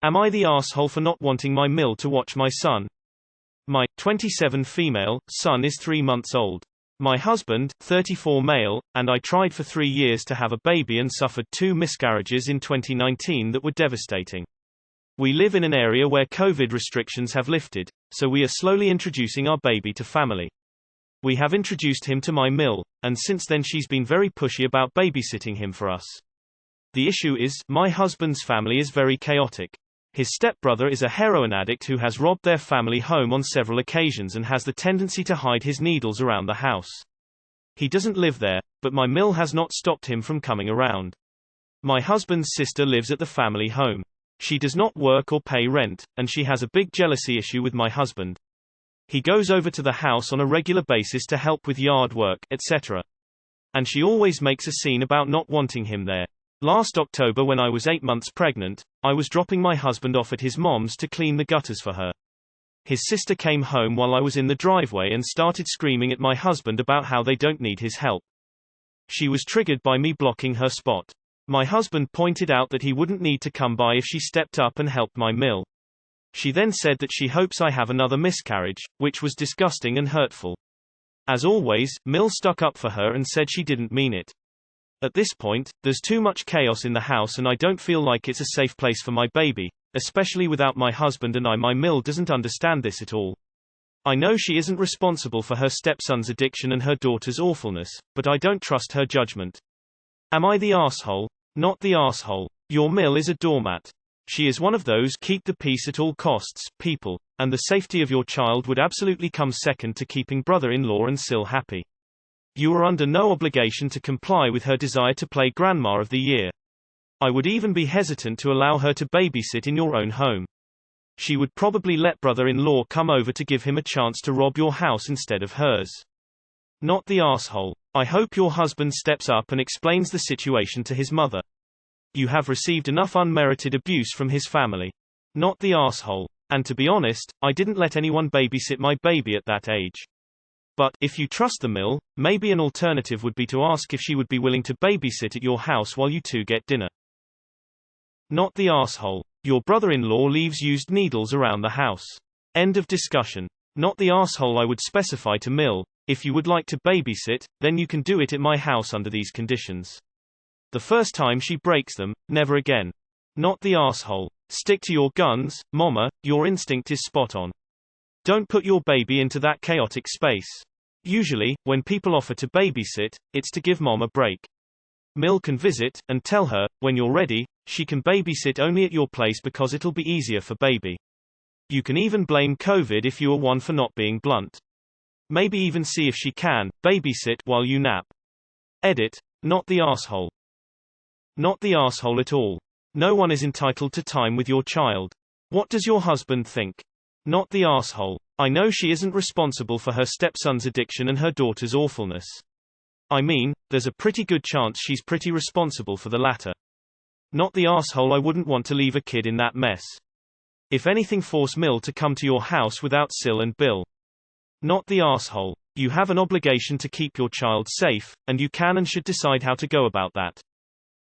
Am I the asshole for not wanting my mill to watch my son? My 27 female son is 3 months old. My husband, 34 male, and I tried for 3 years to have a baby and suffered 2 miscarriages in 2019 that were devastating. We live in an area where COVID restrictions have lifted, so we are slowly introducing our baby to family. We have introduced him to my mill, and since then she's been very pushy about babysitting him for us. The issue is, my husband's family is very chaotic. His stepbrother is a heroin addict who has robbed their family home on several occasions and has the tendency to hide his needles around the house. He doesn't live there, but my mill has not stopped him from coming around. My husband's sister lives at the family home. She does not work or pay rent, and she has a big jealousy issue with my husband. He goes over to the house on a regular basis to help with yard work, etc. And she always makes a scene about not wanting him there. Last October, when I was 8 months pregnant, I was dropping my husband off at his mom's to clean the gutters for her. His sister came home while I was in the driveway and started screaming at my husband about how they don't need his help. She was triggered by me blocking her spot. My husband pointed out that he wouldn't need to come by if she stepped up and helped my mill. She then said that she hopes I have another miscarriage, which was disgusting and hurtful. As always, Mill stuck up for her and said she didn't mean it. At this point, there's too much chaos in the house and I don't feel like it's a safe place for my baby, especially without my husband, and my Mill doesn't understand this at all. I know she isn't responsible for her stepson's addiction and her daughter's awfulness, but I don't trust her judgment. Am I the asshole? Not the asshole. Your Mill is a doormat. She is one of those keep the peace at all costs people, and the safety of your child would absolutely come second to keeping brother-in-law and Sil happy. You are under no obligation to comply with her desire to play Grandma of the Year. I would even be hesitant to allow her to babysit in your own home. She would probably let brother-in-law come over to give him a chance to rob your house instead of hers. Not the asshole. I hope your husband steps up and explains the situation to his mother. You have received enough unmerited abuse from his family. Not the asshole. And to be honest, I didn't let anyone babysit my baby at that age. But, if you trust the Mill, maybe an alternative would be to ask if she would be willing to babysit at your house while you two get dinner. Not the asshole. Your brother-in-law leaves used needles around the house. End of discussion. Not the asshole. I would specify to Mill, if you would like to babysit, then you can do it at my house under these conditions. The first time she breaks them, never again. Not the asshole. Stick to your guns, mama, your instinct is spot on. Don't put your baby into that chaotic space. Usually, when people offer to babysit, it's to give mom a break. Mill can visit, and tell her, when you're ready, she can babysit only at your place because it'll be easier for baby. You can even blame COVID if you are one for not being blunt. Maybe even see if she can babysit while you nap. Edit. Not the asshole. Not the asshole at all. No one is entitled to time with your child. What does your husband think? Not the asshole. I know she isn't responsible for her stepson's addiction and her daughter's awfulness. I mean, there's a pretty good chance she's pretty responsible for the latter. Not the asshole. I wouldn't want to leave a kid in that mess. If anything, force Mill to come to your house without Sil and Bill. Not the asshole. You have an obligation to keep your child safe, and you can and should decide how to go about that.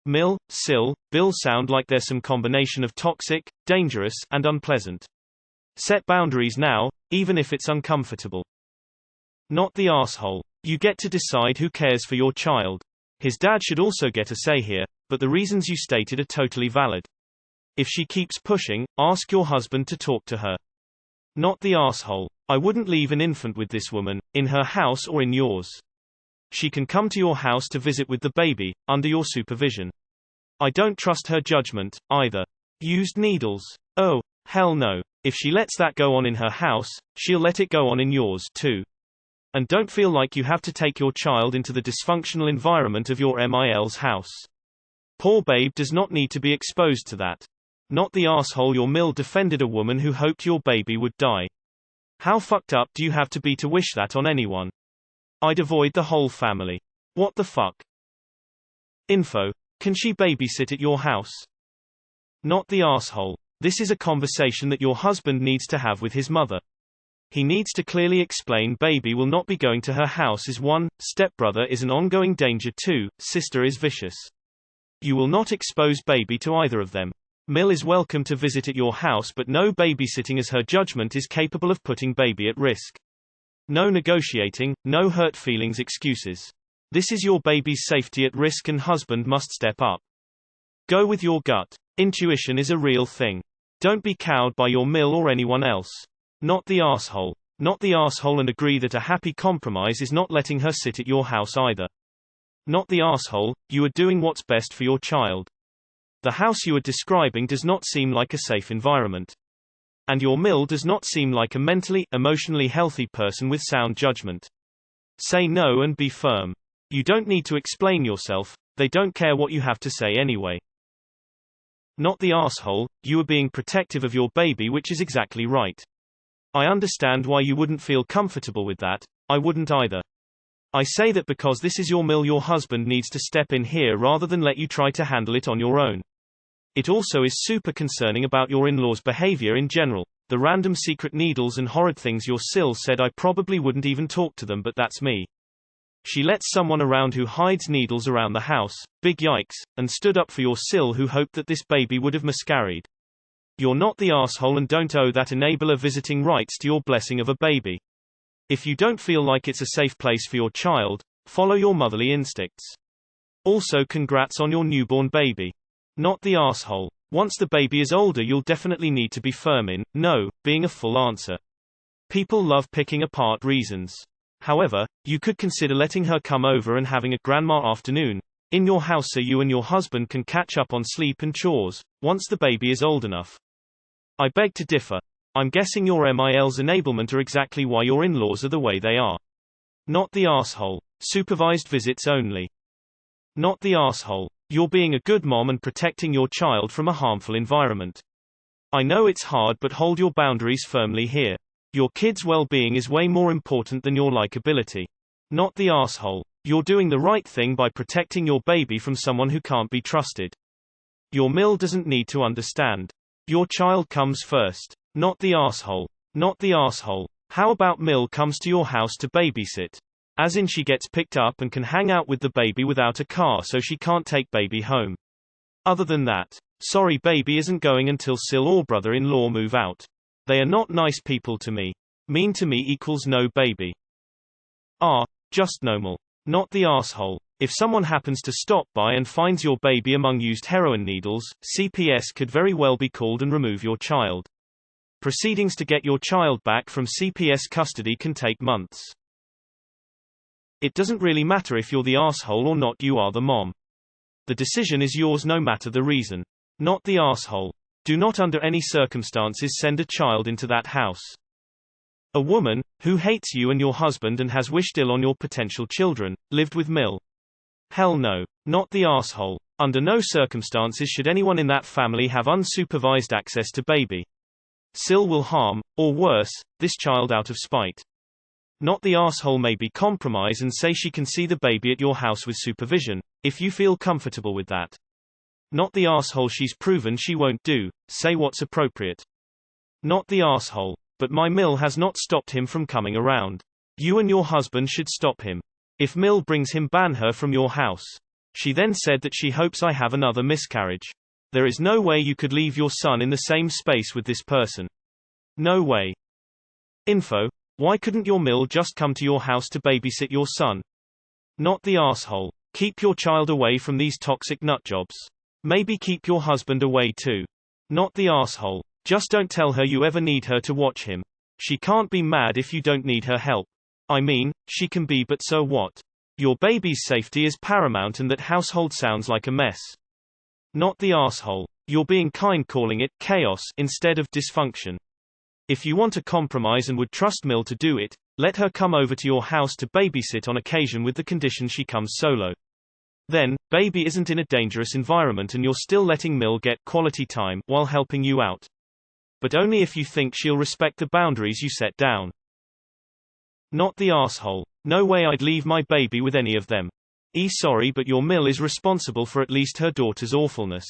Mill, Sil, Bill sound like they're some combination of toxic, dangerous, and unpleasant. Set boundaries now, even if it's uncomfortable. Not the asshole. You get to decide who cares for your child. His dad should also get a say here, but the reasons you stated are totally valid. If she keeps pushing, ask your husband to talk to her. Not the asshole. I wouldn't leave an infant with this woman, in her house or in yours. She can come to your house to visit with the baby, under your supervision. I don't trust her judgment, either. Used needles. Oh, hell no. If she lets that go on in her house, she'll let it go on in yours, too. And don't feel like you have to take your child into the dysfunctional environment of your MIL's house. Poor babe does not need to be exposed to that. Not the asshole. Your Mill defended a woman who hoped your baby would die. How fucked up do you have to be to wish that on anyone? I'd avoid the whole family. What the fuck? Info. Can she babysit at your house? Not the asshole. This is a conversation that your husband needs to have with his mother. He needs to clearly explain baby will not be going to her house as 1, stepbrother is an ongoing danger, 2, sister is vicious. You will not expose baby to either of them. Mill is welcome to visit at your house, but no babysitting, as her judgment is capable of putting baby at risk. No negotiating, no hurt feelings excuses. This is your baby's safety at risk and husband must step up. Go with your gut. Intuition is a real thing. Don't be cowed by your Mill or anyone else. Not the arsehole. Not the arsehole, and agree that a happy compromise is not letting her sit at your house either. Not the arsehole, you are doing what's best for your child. The house you are describing does not seem like a safe environment. And your Mill does not seem like a mentally, emotionally healthy person with sound judgment. Say no and be firm. You don't need to explain yourself, they don't care what you have to say anyway. Not the arsehole, you are being protective of your baby, which is exactly right. I understand why you wouldn't feel comfortable with that, I wouldn't either. I say that because this is your Mill, your husband needs to step in here rather than let you try to handle it on your own. It also is super concerning about your in-laws' behavior in general. The random secret needles and horrid things your Sil said, I probably wouldn't even talk to them, but that's me. She lets someone around who hides needles around the house, big yikes, and stood up for your Sil who hoped that this baby would have miscarried. You're not the arsehole and don't owe that enabler visiting rights to your blessing of a baby. If you don't feel like it's a safe place for your child, follow your motherly instincts. Also, congrats on your newborn baby. Not the arsehole. Once the baby is older, you'll definitely need to be firm in no being a full answer. People love picking apart reasons. However, you could consider letting her come over and having a grandma afternoon in your house so you and your husband can catch up on sleep and chores once the baby is old enough. I beg to differ. I'm guessing your MIL's enablement are exactly why your in-laws are the way they are. Not the arsehole. Supervised visits only. Not the arsehole. You're being a good mom and protecting your child from a harmful environment. I know it's hard, but hold your boundaries firmly here. Your kid's well-being is way more important than your likability. Not the arsehole. You're doing the right thing by protecting your baby from someone who can't be trusted. Your Mill doesn't need to understand. Your child comes first. Not the arsehole. Not the arsehole. How about Mill comes to your house to babysit? As in she gets picked up and can hang out with the baby without a car so she can't take baby home. Other than that, sorry, baby isn't going until Sil or brother-in-law move out. They are not nice people to me. Mean to me equals no baby. Just normal. Not the arsehole. If someone happens to stop by and finds your baby among used heroin needles, CPS could very well be called and remove your child. Proceedings to get your child back from CPS custody can take months. It doesn't really matter if you're the arsehole or not, you are the mom. The decision is yours no matter the reason. Not the arsehole. Do not under any circumstances send a child into that house. A woman, who hates you and your husband and has wished ill on your potential children, lived with Mill. Hell no. Not the arsehole. Under no circumstances should anyone in that family have unsupervised access to baby. Sil will harm, or worse, this child out of spite. Not the arsehole maybe compromise and say she can see the baby at your house with supervision, if you feel comfortable with that. Not the arsehole she's proven she won't do, say what's appropriate. Not the arsehole. But my Mill has not stopped him from coming around. You and your husband should stop him. If Mill brings him, ban her from your house. She then said that she hopes I have another miscarriage. There is no way you could leave your son in the same space with this person. No way. Info. Why couldn't your Mill just come to your house to babysit your son? Not the arsehole. Keep your child away from these toxic nutjobs. Maybe keep your husband away too. Not the arsehole. Just don't tell her you ever need her to watch him. She can't be mad if you don't need her help. I mean, she can be, but so what? Your baby's safety is paramount and that household sounds like a mess. Not the arsehole. You're being kind calling it chaos instead of dysfunction. If you want a compromise and would trust Mill to do it, let her come over to your house to babysit on occasion with the condition she comes solo. Then, baby isn't in a dangerous environment and you're still letting Mill get quality time while helping you out. But only if you think she'll respect the boundaries you set down. Not the arsehole. No way I'd leave my baby with any of them. Sorry, but your Mill is responsible for at least her daughter's awfulness.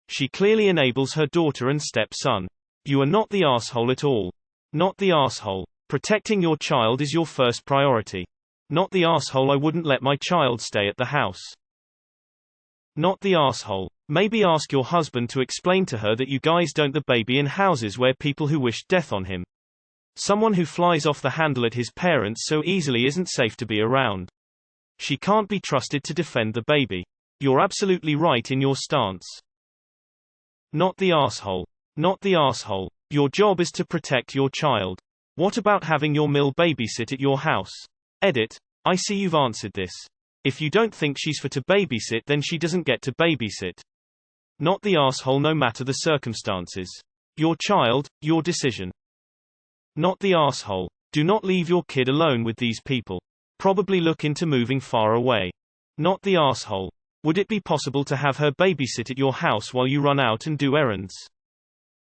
She clearly enables her daughter and stepson. You are not the arsehole at all. Not the arsehole. Protecting your child is your first priority. Not the arsehole. I wouldn't let my child stay at the house. Not the arsehole. Maybe ask your husband to explain to her that you guys don't the baby in houses where people who wish death on him. Someone who flies off the handle at his parents so easily isn't safe to be around. She can't be trusted to defend the baby. You're absolutely right in your stance. Not the asshole. Not the asshole. Your job is to protect your child. What about having your MIL babysit at your house? Edit. I see you've answered this. If you don't think she's for to babysit, then she doesn't get to babysit. Not the asshole no matter the circumstances. Your child, your decision. Not the asshole. Do not leave your kid alone with these people. Probably look into moving far away. Not the asshole. Would it be possible to have her babysit at your house while you run out and do errands?